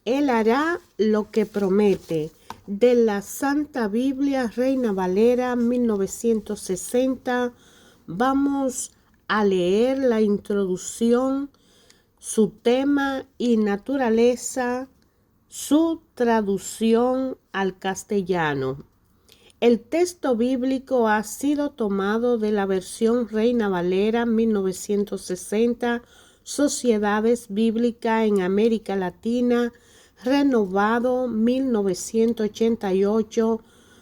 Él hará lo que promete. De la Santa Biblia, Reina Valera, 1960, vamos a leer la introducción, su tema y naturaleza, su traducción al castellano. El texto bíblico ha sido tomado de la versión Reina Valera 1960, Sociedades Bíblicas en América Latina, renovado 1988,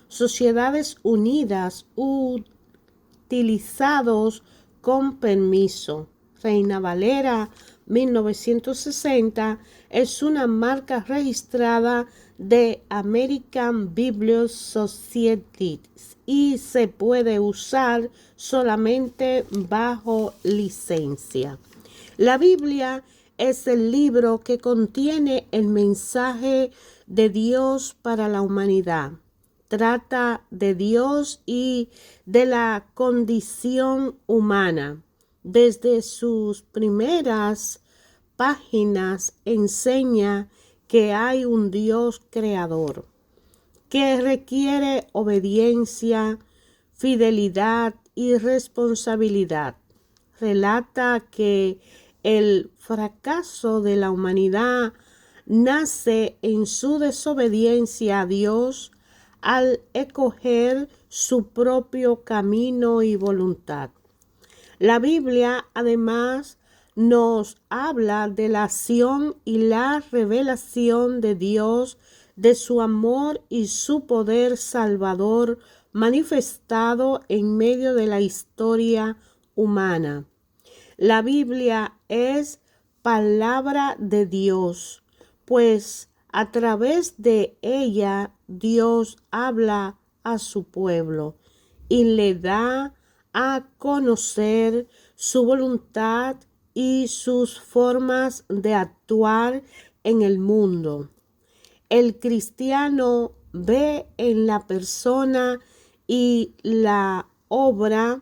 Sociedades Unidas, utilizados con permiso. Reina Valera 1960 es una marca registrada de American Bible Society y se puede usar solamente bajo licencia. La Biblia es el libro que contiene el mensaje de Dios para la humanidad. Trata de Dios y de la condición humana. Desde sus primeras páginas enseña que hay un Dios creador, que requiere obediencia, fidelidad y responsabilidad. Relata que el fracaso de la humanidad nace en su desobediencia a Dios al escoger su propio camino y voluntad. La Biblia, además, nos habla de la acción y la revelación de Dios, de su amor y su poder salvador manifestado en medio de la historia humana. La Biblia es palabra de Dios, pues a través de ella Dios habla a su pueblo y le da a conocer su voluntad y sus formas de actuar en el mundo. El cristiano ve en la persona y la obra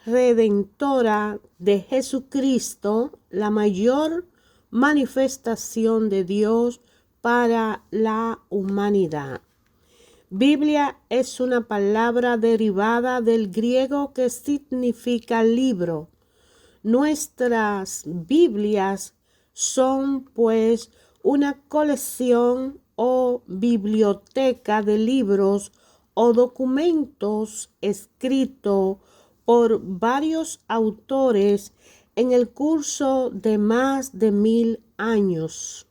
redentora de Jesucristo la mayor manifestación de Dios para la humanidad. Biblia es una palabra derivada del griego que significa libro. Nuestras Biblias son, pues, una colección o biblioteca de libros o documentos escritos por varios autores en el curso de más de 1000 años.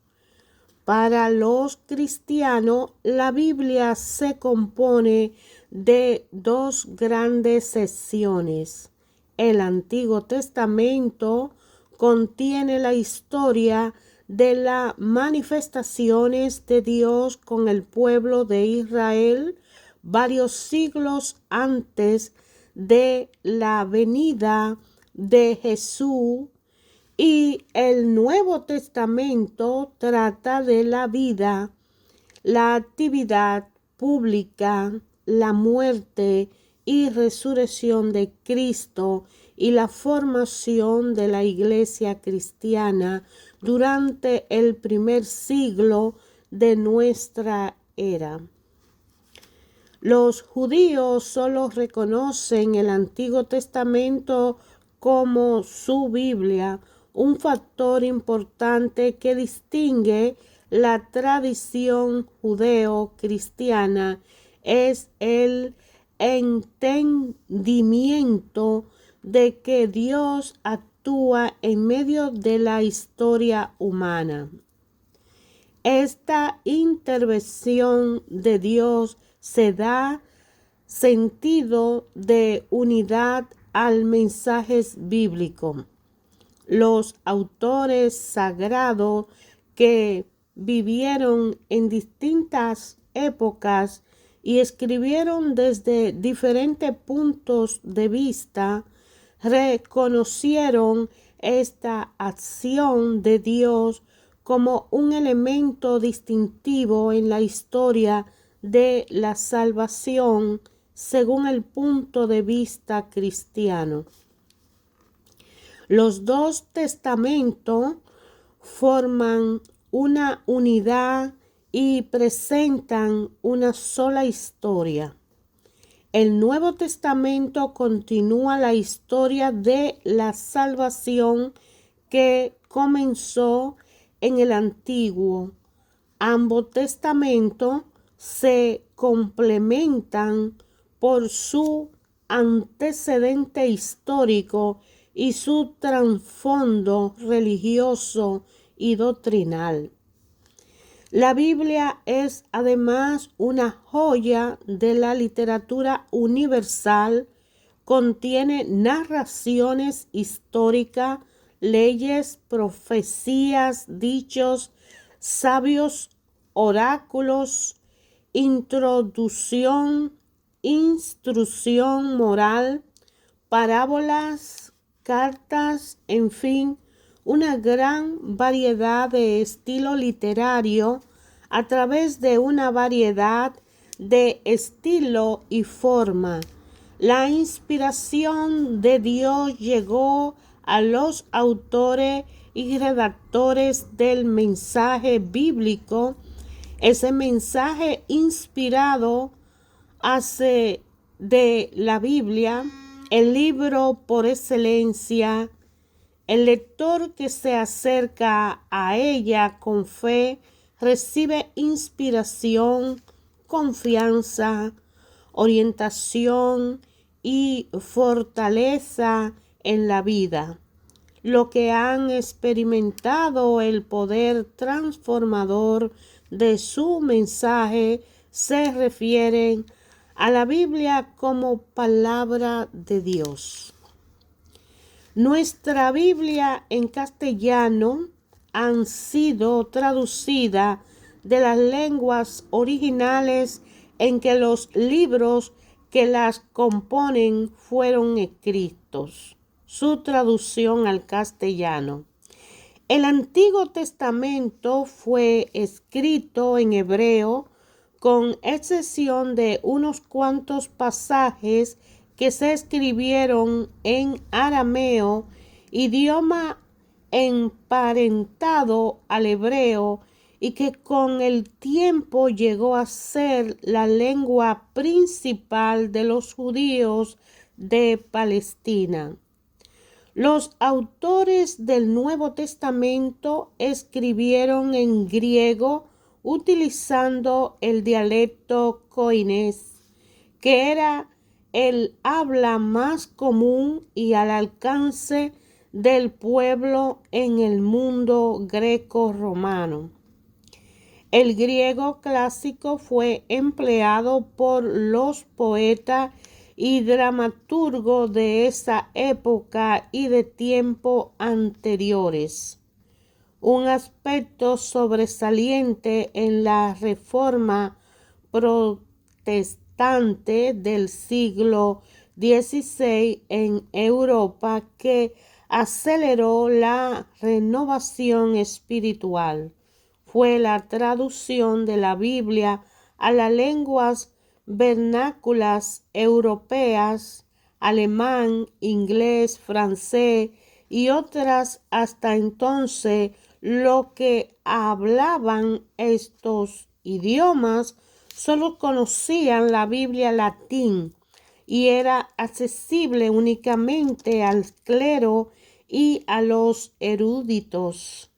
Para los cristianos, la Biblia se compone de dos grandes secciones. El Antiguo Testamento contiene la historia de las manifestaciones de Dios con el pueblo de Israel varios siglos antes de la venida de Jesús. Y el Nuevo Testamento trata de la vida, la actividad pública, la muerte y resurrección de Cristo y la formación de la iglesia cristiana durante el primer siglo de nuestra era. Los judíos solo reconocen el Antiguo Testamento como su Biblia, un factor importante que distingue la tradición judeo-cristiana es el entendimiento de que Dios actúa en medio de la historia humana. Esta intervención de Dios se da sentido de unidad al mensaje bíblico. Los autores sagrados que vivieron en distintas épocas y escribieron desde diferentes puntos de vista, reconocieron esta acción de Dios como un elemento distintivo en la historia de la salvación según el punto de vista cristiano. Los dos testamentos forman una unidad y presentan una sola historia. El Nuevo Testamento continúa la historia de la salvación que comenzó en el Antiguo. Ambos testamentos se complementan por su antecedente histórico y su trasfondo religioso y doctrinal. La Biblia es además una joya de la literatura universal. Contiene narraciones históricas, leyes, profecías, dichos, sabios oráculos, introducción, instrucción moral, parábolas, cartas, en fin, una gran variedad de estilo literario a través de una variedad de estilo y forma. La inspiración de Dios llegó a los autores y redactores del mensaje bíblico. Ese mensaje inspirado hace de la Biblia el libro por excelencia. El lector que se acerca a ella con fe recibe inspiración, confianza, orientación y fortaleza en la vida. Los que han experimentado el poder transformador de su mensaje se refieren a la Biblia como palabra de Dios. Nuestra Biblia en castellano han sido traducidas de las lenguas originales en que los libros que las componen fueron escritos. Su traducción al castellano. El Antiguo Testamento fue escrito en hebreo, con excepción de unos cuantos pasajes que se escribieron en arameo, idioma emparentado al hebreo y que con el tiempo llegó a ser la lengua principal de los judíos de Palestina. Los autores del Nuevo Testamento escribieron en griego utilizando el dialecto koinés, que era el habla más común y al alcance del pueblo en el mundo greco-romano. El griego clásico fue empleado por los poetas y dramaturgos de esa época y de tiempos anteriores. Un aspecto sobresaliente en la reforma protestante del siglo XVI en Europa, que aceleró la renovación espiritual, fue la traducción de la Biblia a las lenguas vernáculas europeas, alemán, inglés, francés y otras. Hasta entonces, los que hablaban estos idiomas solo conocían la Biblia latín y era accesible únicamente al clero y a los eruditos.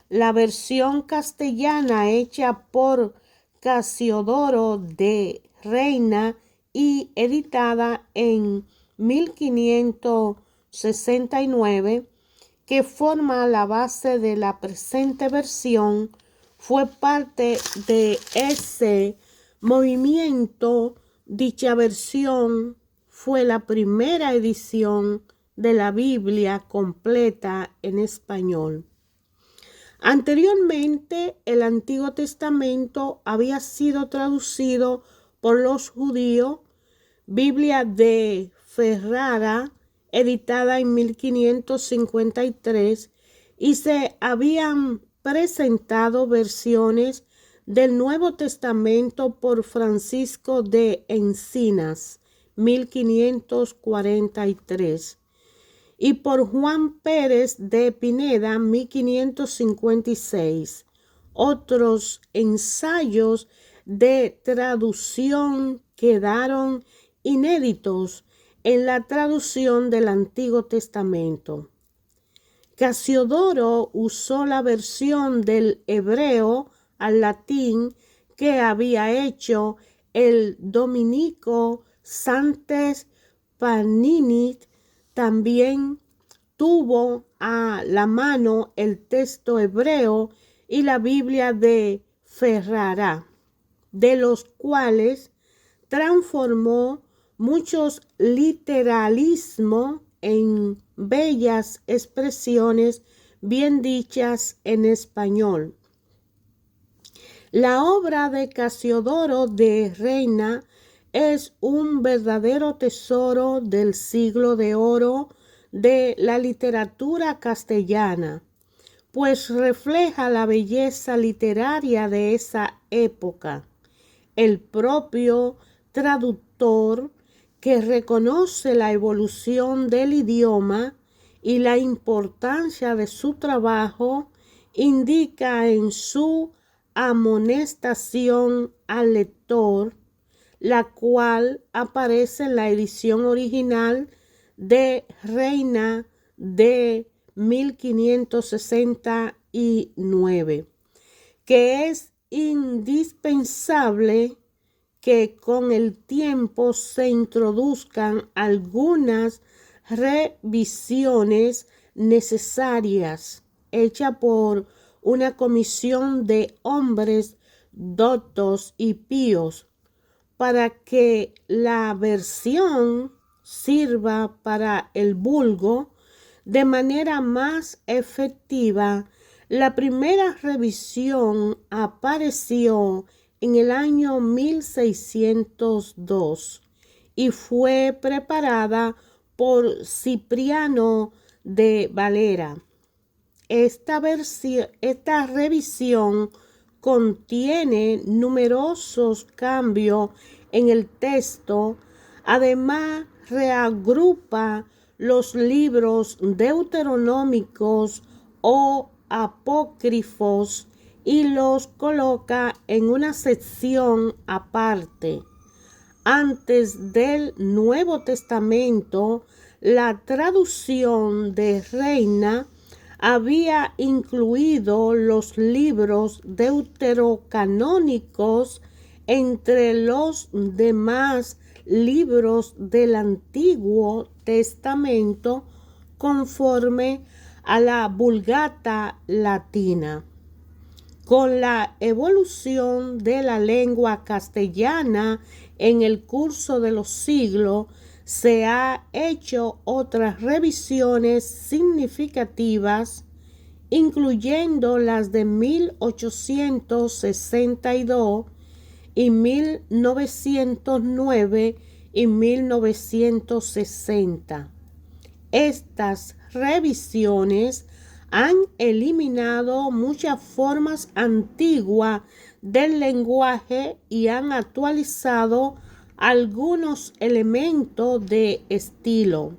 La versión castellana hecha por Casiodoro de Reina y editada en 1569, que forma la base de la presente versión, fue parte de ese movimiento. Dicha versión fue la primera edición de la Biblia completa en español. Anteriormente, el Antiguo Testamento había sido traducido por los judíos. Biblia de Ferrara, editada en 1553, y se habían presentado versiones del Nuevo Testamento por Francisco de Encinas, 1543. Y por Juan Pérez de Pineda, 1556. Otros ensayos de traducción quedaron inéditos en la traducción del Antiguo Testamento. Casiodoro usó la versión del hebreo al latín que había hecho el dominico Santes Panini. También tuvo a la mano el texto hebreo y la Biblia de Ferrara, de los cuales transformó muchos literalismos en bellas expresiones bien dichas en español. La obra de Casiodoro de Reina es un verdadero tesoro del siglo de oro de la literatura castellana, pues refleja la belleza literaria de esa época. El propio traductor, que reconoce la evolución del idioma y la importancia de su trabajo, indica en su amonestación al lector, la cual aparece en la edición original de Reina de 1569, que es indispensable que con el tiempo se introduzcan algunas revisiones necesarias hechas por una comisión de hombres doctos y píos para que la versión sirva para el vulgo de manera más efectiva. La primera revisión apareció en el año 1602 y fue preparada por Cipriano de Valera. Esta revisión contiene numerosos cambios en el texto. Además, reagrupa los libros deuteronómicos o apócrifos y los coloca en una sección aparte. Antes del Nuevo Testamento, la traducción de Reina había incluido los libros deuterocanónicos entre los demás libros del Antiguo Testamento conforme a la Vulgata latina. Con la evolución de la lengua castellana en el curso de los siglos, se ha hecho otras revisiones significativas, incluyendo las de 1862 y 1909 y 1960. Estas revisiones han eliminado muchas formas antiguas del lenguaje y han actualizado algunos elementos de estilo.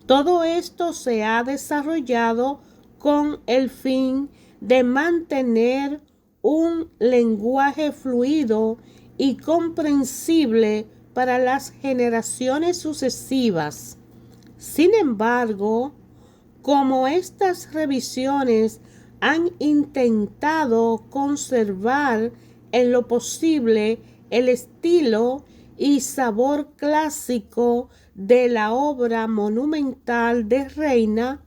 Todo esto se ha desarrollado con el fin de mantener un lenguaje fluido y comprensible para las generaciones sucesivas. Sin embargo, como estas revisiones han intentado conservar en lo posible el estilo y sabor clásico de la obra monumental de Reina,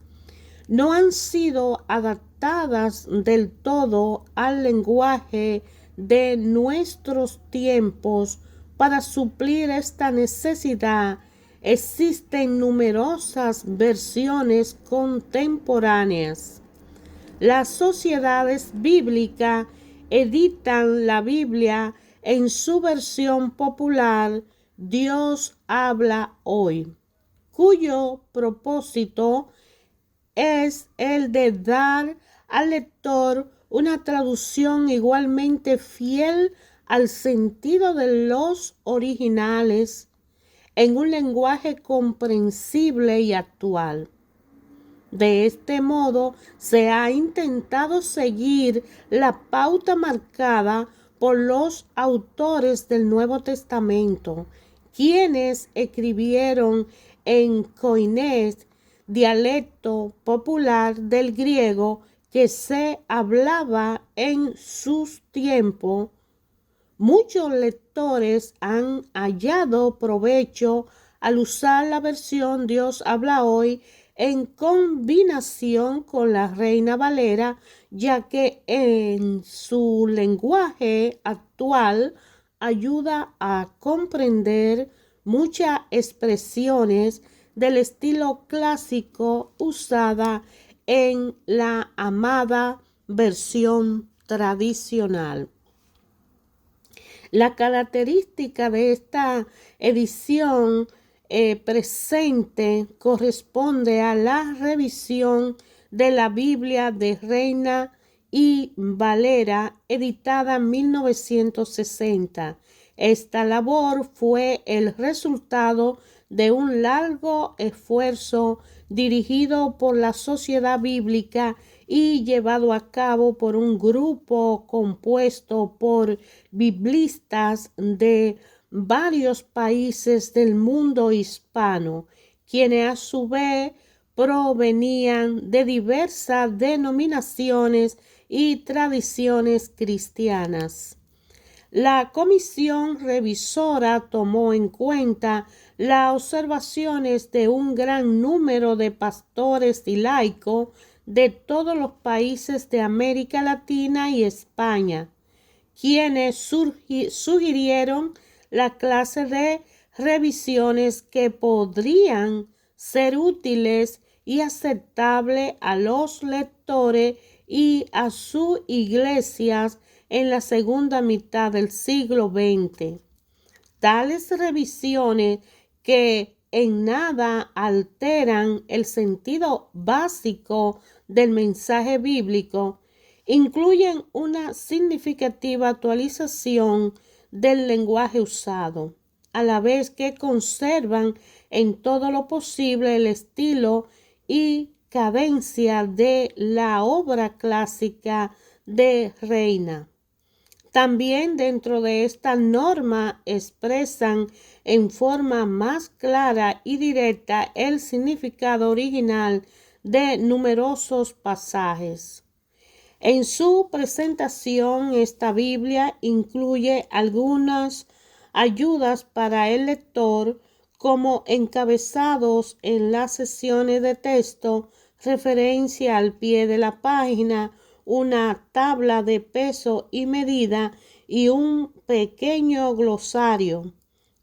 no han sido adaptadas del todo al lenguaje de nuestros tiempos. Para suplir esta necesidad, existen numerosas versiones contemporáneas. Las sociedades bíblicas editan la Biblia en su versión popular, Dios habla hoy, cuyo propósito es el de dar al lector una traducción igualmente fiel al sentido de los originales en un lenguaje comprensible y actual. De este modo, se ha intentado seguir la pauta marcada por los autores del Nuevo Testamento, quienes escribieron en koiné, dialecto popular del griego que se hablaba en sus tiempos. Muchos lectores han hallado provecho al usar la versión Dios habla hoy en combinación con la Reina Valera, ya que en su lenguaje actual ayuda a comprender muchas expresiones del estilo clásico usada en la amada versión tradicional. La característica de esta edición presente corresponde a la revisión de la Biblia de Reina y Valera, editada en 1960. Esta labor fue el resultado de un largo esfuerzo dirigido por la Sociedad Bíblica y llevado a cabo por un grupo compuesto por biblistas de varios países del mundo hispano, quienes a su vez provenían de diversas denominaciones y tradiciones cristianas. La comisión revisora tomó en cuenta las observaciones de un gran número de pastores y laicos de todos los países de América Latina y España, quienes sugirieron la clase de revisiones que podrían ser útiles y aceptables a los lectores y a sus iglesias en la segunda mitad del siglo XX. Tales revisiones, que en nada alteran el sentido básico del mensaje bíblico, incluyen una significativa actualización del lenguaje usado, a la vez que conservan en todo lo posible el estilo y cadencia de la obra clásica de Reina. También dentro de esta norma expresan en forma más clara y directa el significado original de numerosos pasajes. En su presentación, esta Biblia incluye algunas ayudas para el lector, como encabezados en las secciones de texto, referencia al pie de la página, una tabla de peso y medida y un pequeño glosario.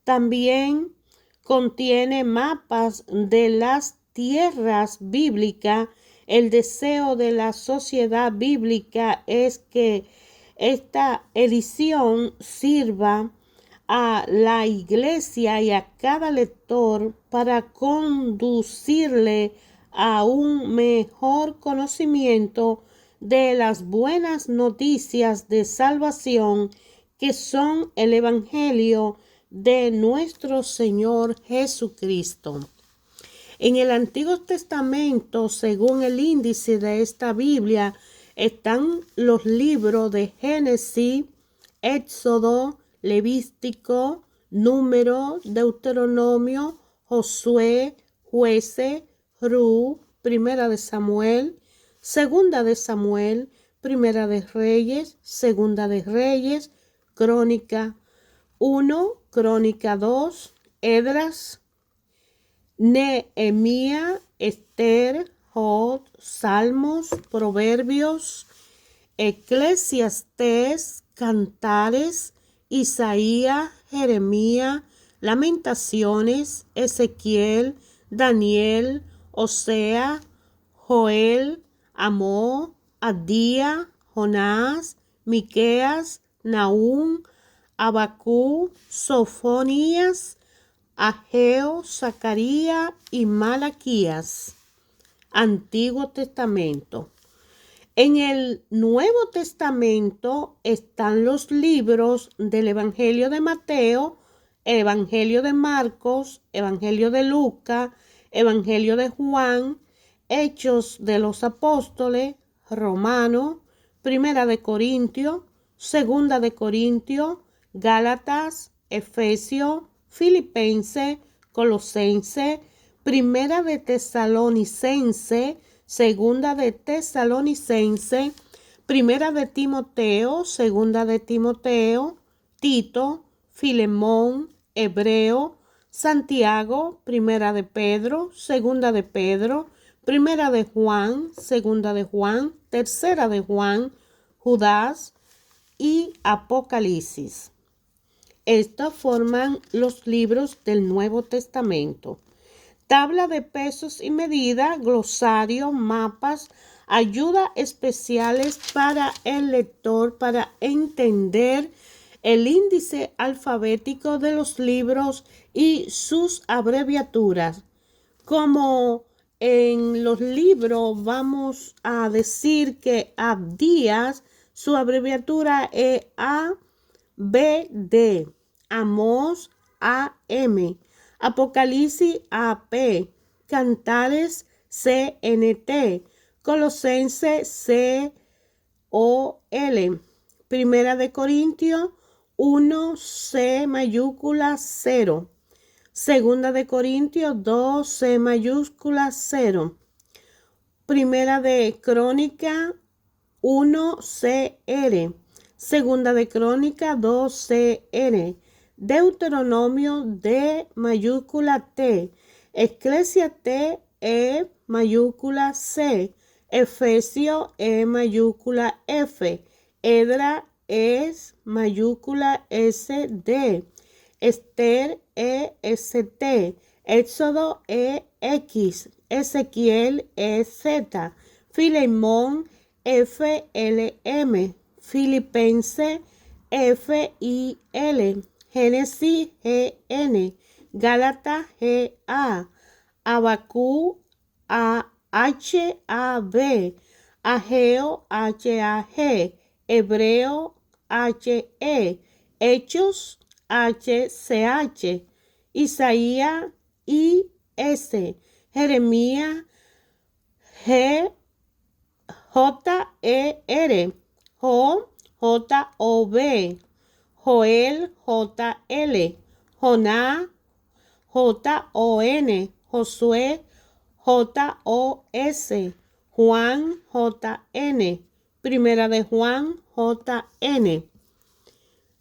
También contiene mapas de las tierras bíblicas. El deseo de la Sociedad Bíblica es que esta edición sirva a la iglesia y a cada lector para conducirle a un mejor conocimiento de las buenas noticias de salvación, que son el Evangelio de nuestro Señor Jesucristo. En el Antiguo Testamento, según el índice de esta Biblia, están los libros de Génesis, Éxodo, Levítico, Número, Deuteronomio, Josué, Jueces, Ruth, Primera de Samuel, Segunda de Samuel, Primera de Reyes, Segunda de Reyes, Crónica 1, Crónica 2, Esdras, Nehemías, Esther, Job, Salmos, Proverbios, Eclesiastés, Cantares, Isaías, Jeremías, Lamentaciones, Ezequiel, Daniel, Osea, Joel, Amós, Abdías, Jonás, Miqueas, Nahum, Abacú, Sofonías, Ageo, Zacarías y Malaquías. Antiguo Testamento. En el Nuevo Testamento están los libros del Evangelio de Mateo, Evangelio de Marcos, Evangelio de Lucas, Evangelio de Juan, Hechos de los Apóstoles, Romano, Primera de Corintios, Segunda de Corintios, Gálatas, Efesios, Filipenses, Colosenses, Primera de Tesalonicense, Segunda de Tesalonicense, Primera de Timoteo, Segunda de Timoteo, Tito, Filemón, Hebreo, Santiago, Primera de Pedro, Segunda de Pedro, Primera de Juan, Segunda de Juan, Tercera de Juan, Judas y Apocalipsis. Estos forman los libros del Nuevo Testamento. Tabla de pesos y medida, glosario, mapas, ayuda especiales para el lector para entender el índice alfabético de los libros y sus abreviaturas. Como en los libros vamos a decir que Abdías, su abreviatura es ABD, Amós AM, Apocalipsis AP, Cantares CNT, Colosenses COL, Primera de Corintios 1 C mayúscula 0, Segunda de Corintios 2 C mayúscula 0, Primera de Crónica 1 CR, Segunda de Crónica 2 CR, Deuteronomio D mayúscula T, Eclesiastés E mayúscula C, Efesio E mayúscula F, Edra es mayúscula SD, Esther EST, Éxodo EX, Ezequiel EZ, Filemón FLM, Filipense FIL, Génesis GN, Gálatas GA, Abacú HAB, Ageo HAG, Hebreo HE, Hechos HCH, Isaías IS, Jeremías JER, Jo JOB, Joel JL, Joná JON, Josué JOS, Juan JN, Primera de Juan JN,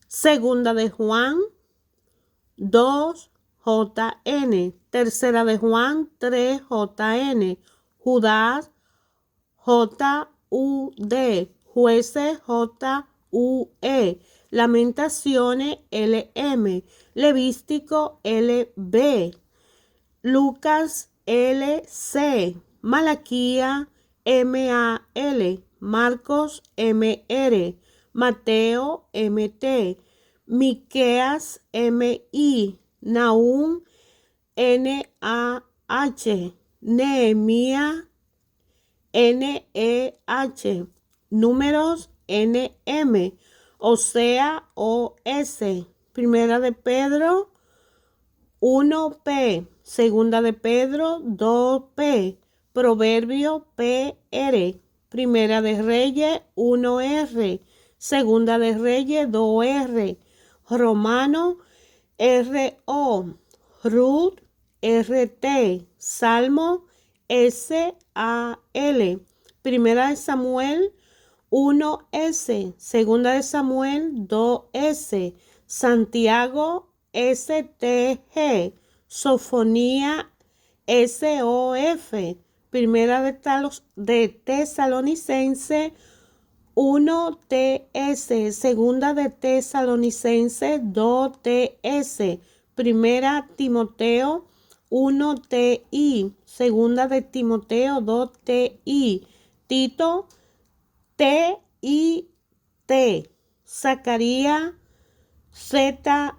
Segunda de Juan 2 JN, Tercera de Juan 3 JN, Judas JUD, Jueces JUE, Lamentaciones LM, Levístico LB, Lucas LC, Malaquía MAL, Marcos MR, Mateo MT, Miqueas MI, Nahum NAH, Nehemías NEH, Números NM, Osea OS, Primera de Pedro 1P, Segunda de Pedro 2P, Proverbio PR, Primera de Reyes 1R, Segunda de Reyes 2R, Romano RO, Ruth RT, Salmo SAL, Primera de Samuel 1S, Segunda de Samuel 2S, Santiago STG, Sofonía SOF, Primera de Tesalonicense 1TS, Segunda de Tesalonicense 2TS, Primera Timoteo 1TI, Segunda de Timoteo 2TI, Tito TIT, Zacarías ZAC,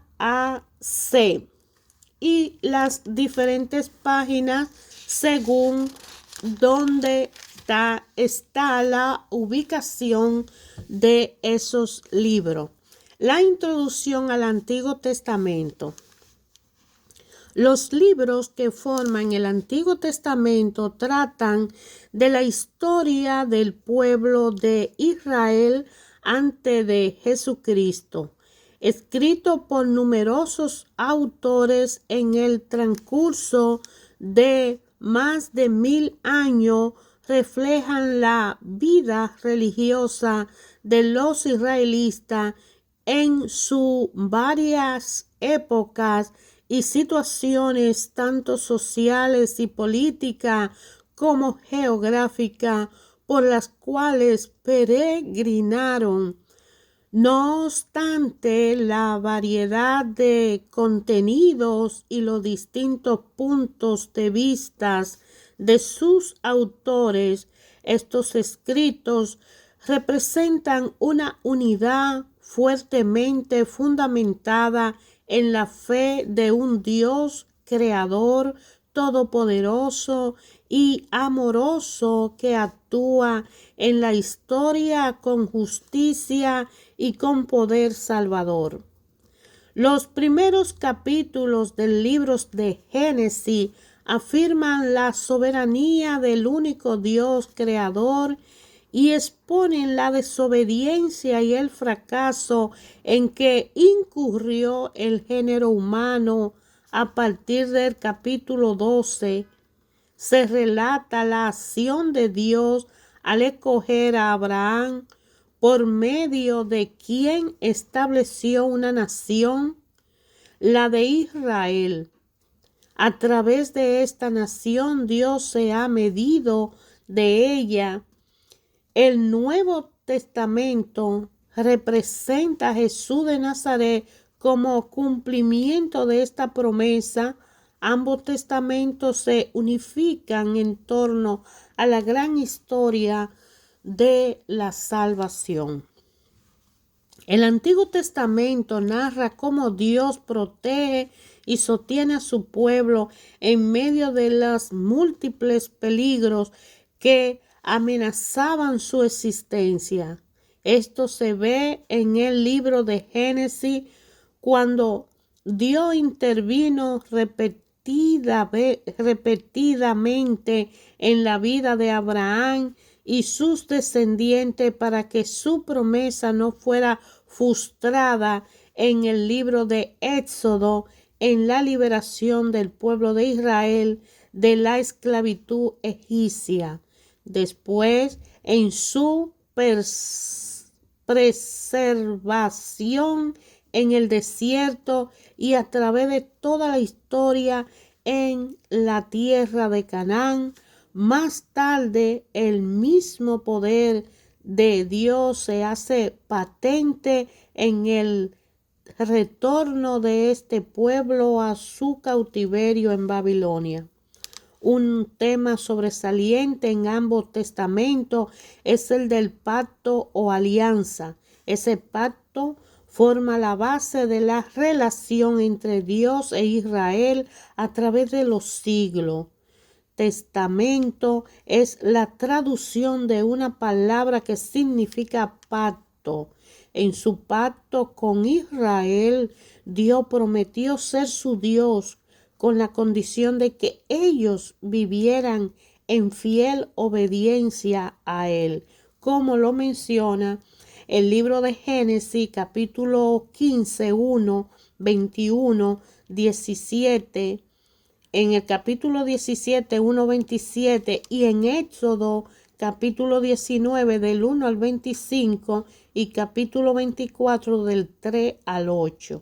y las diferentes páginas según donde está la ubicación de esos libros. La introducción al Antiguo Testamento. Los libros que forman el Antiguo Testamento tratan de la historia del pueblo de Israel antes de Jesucristo, escrito por numerosos autores en el transcurso de más de 1000 años. Reflejan la vida religiosa de los israelitas en sus varias épocas y situaciones tanto sociales y políticas como geográficas por las cuales peregrinaron. No obstante, la variedad de contenidos y los distintos puntos de vista de sus autores, estos escritos representan una unidad fuertemente fundamentada en la fe de un Dios creador, todopoderoso y amoroso que actúa en la historia con justicia y con poder salvador. Los primeros capítulos del libro de Génesis afirman la soberanía del único Dios creador y exponen la desobediencia y el fracaso en que incurrió el género humano. A partir del capítulo 12 se relata la acción de Dios al escoger a Abraham, por medio de quien estableció una nación, la de Israel. A través de esta nación Dios se ha medido de ella. El Nuevo Testamento representa a Jesús de Nazaret como cumplimiento de esta promesa. Ambos testamentos se unifican en torno a la gran historia de la salvación. El Antiguo Testamento narra cómo Dios protege y sostiene a su pueblo en medio de los múltiples peligros que amenazaban su existencia. Esto se ve en el libro de Génesis, cuando Dios intervino repetidamente en la vida de Abraham y sus descendientes para que su promesa no fuera frustrada en el libro de Éxodo, en la liberación del pueblo de Israel de la esclavitud egipcia. Después, en su preservación en el desierto y a través de toda la historia en la tierra de Canaán. Más tarde, el mismo poder de Dios se hace patente en el retorno de este pueblo a su cautiverio en Babilonia. Un tema sobresaliente en ambos testamentos es el del pacto o alianza. Ese pacto forma la base de la relación entre Dios e Israel a través de los siglos. Testamento es la traducción de una palabra que significa pacto. En su pacto con Israel, Dios prometió ser su Dios con la condición de que ellos vivieran en fiel obediencia a Él, como lo menciona el libro de Génesis, capítulo 15, 1, 21, 17, en el capítulo 17, 1, 27 y en Éxodo, capítulo 19, del 1 al 25 y capítulo 24, del 3 al 8.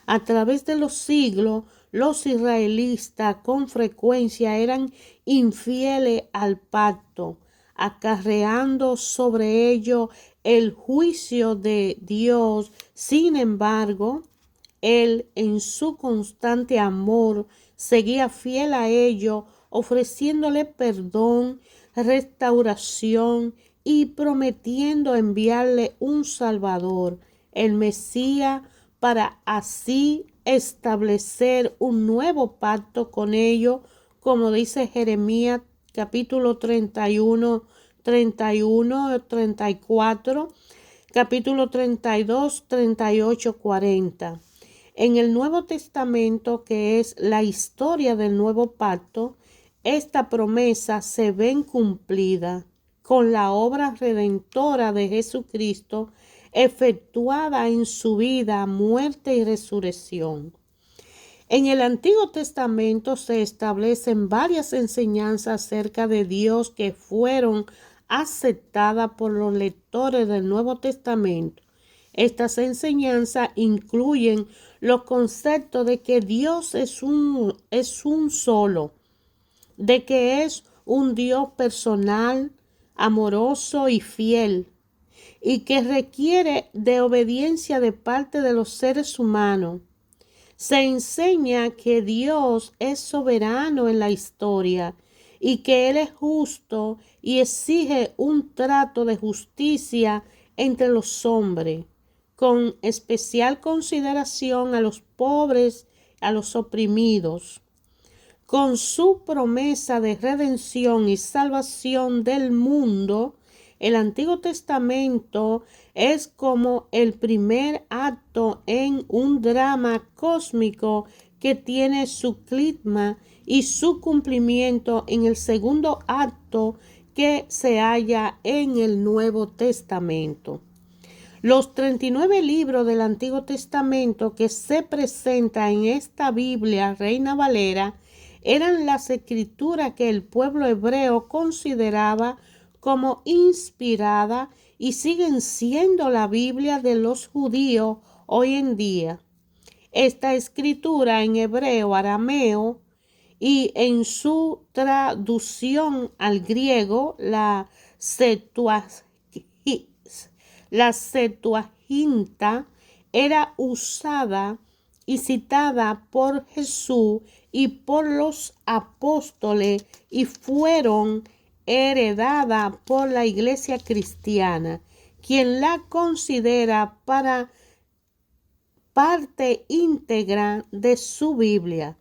A través de los siglos, los israelitas con frecuencia eran infieles al pacto, acarreando sobre ellos el juicio de Dios. Sin embargo, Él, en su constante amor, seguía fiel a ellos, ofreciéndole perdón, restauración y prometiendo enviarle un Salvador, el Mesías, para así establecer un nuevo pacto con ellos, como dice Jeremías capítulo 31, 34, capítulo 32, 38, 40. En el Nuevo Testamento, que es la historia del nuevo pacto, esta promesa se ve cumplida con la obra redentora de Jesucristo efectuada en su vida, muerte y resurrección. En el Antiguo Testamento se establecen varias enseñanzas acerca de Dios que fueron aceptadas por los lectores del Nuevo Testamento. Estas enseñanzas incluyen los conceptos de que Dios es un solo, de que es un Dios personal, amoroso y fiel, y que requiere de obediencia de parte de los seres humanos. Se enseña que Dios es soberano en la historia y que Él es justo y exige un trato de justicia entre los hombres, con especial consideración a los pobres, a los oprimidos. Con su promesa de redención y salvación del mundo, el Antiguo Testamento es como el primer acto en un drama cósmico que tiene su clima y su cumplimiento en el segundo acto que se halla en el Nuevo Testamento. Los 39 libros del Antiguo Testamento que se presentan en esta Biblia Reina Valera eran las escrituras que el pueblo hebreo consideraba como inspirada y siguen siendo la Biblia de los judíos hoy en día. Esta escritura en hebreo, arameo y en su traducción al griego, la Septuaginta, era usada y citada por Jesús y por los apóstoles y fueron heredada por la Iglesia cristiana, quien la considera para parte íntegra de su Biblia.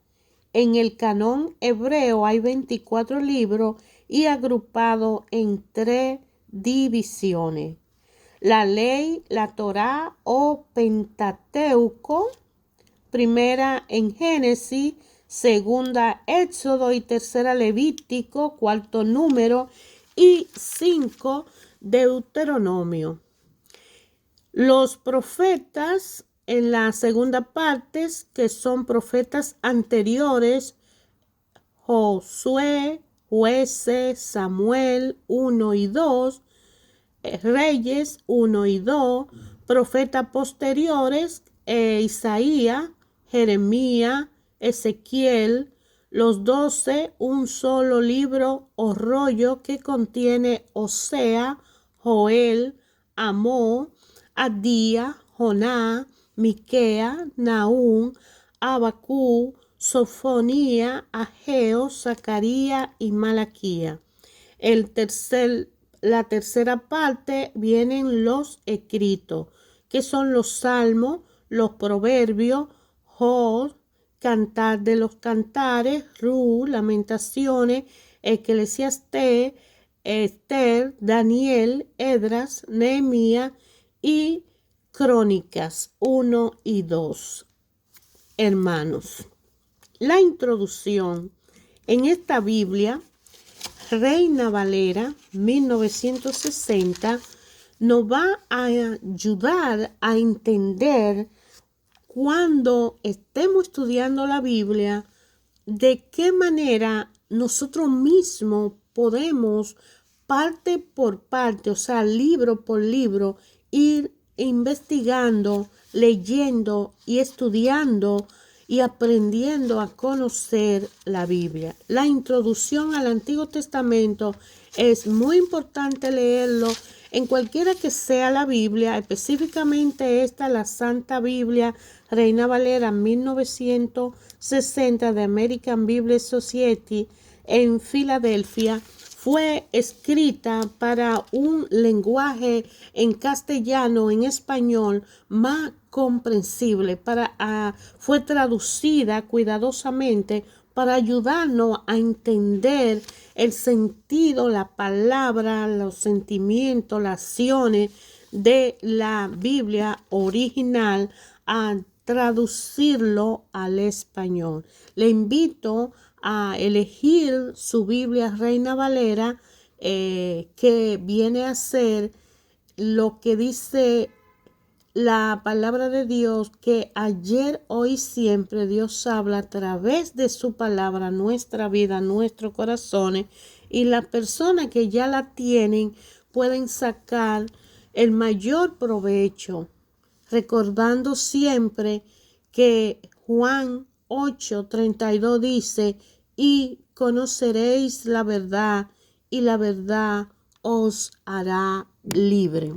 En el canón hebreo hay 24 libros y agrupado en 3 divisiones: la ley, la Torá o Pentateuco, primera en Génesis, segunda Éxodo y tercera Levítico, cuarto Número y 5 Deuteronomio. Los profetas en la segunda parte, que son profetas anteriores, Josué, Jueces, Samuel 1 y 2, Reyes 1 y 2, profetas posteriores, Isaías, Jeremías, Ezequiel, los 12, un solo libro o rollo que contiene Osea, Joel, Amós, Abdías, Jonás, Miquea, Nahum, Abacú, Sofonía, Ageo, Zacarías y Malaquía. La tercera parte vienen los escritos, que son los salmos, los proverbios, Job, Cantar de los Cantares, Ruth, Lamentaciones, Eclesiastés, Esther, Daniel, Esdras, Nehemías y Crónicas 1 y 2. Hermanos, la introducción en esta Biblia Reina Valera 1960 nos va a ayudar a entender, cuando estemos estudiando la Biblia, de qué manera nosotros mismos podemos, parte por parte, o sea, libro por libro, ir investigando, leyendo y estudiando y aprendiendo a conocer la Biblia. La introducción al Antiguo Testamento es muy importante leerlo en cualquiera que sea la Biblia, específicamente esta, la Santa Biblia Reina Valera 1960 de American Bible Society en Filadelfia. Fue escrita para un lenguaje en castellano, en español, más comprensible. Fue traducida cuidadosamente para ayudarnos a entender el sentido, la palabra, los sentimientos, las acciones de la Biblia original, traducirlo al español. Le invito a elegir su Biblia Reina Valera, que viene a ser lo que dice la palabra de Dios, que ayer, hoy, siempre Dios habla a través de su palabra, nuestra vida, nuestros corazones, y las personas que ya la tienen pueden sacar el mayor provecho, recordando siempre que Juan 8:32 dice: y conoceréis la verdad, y la verdad os hará libre.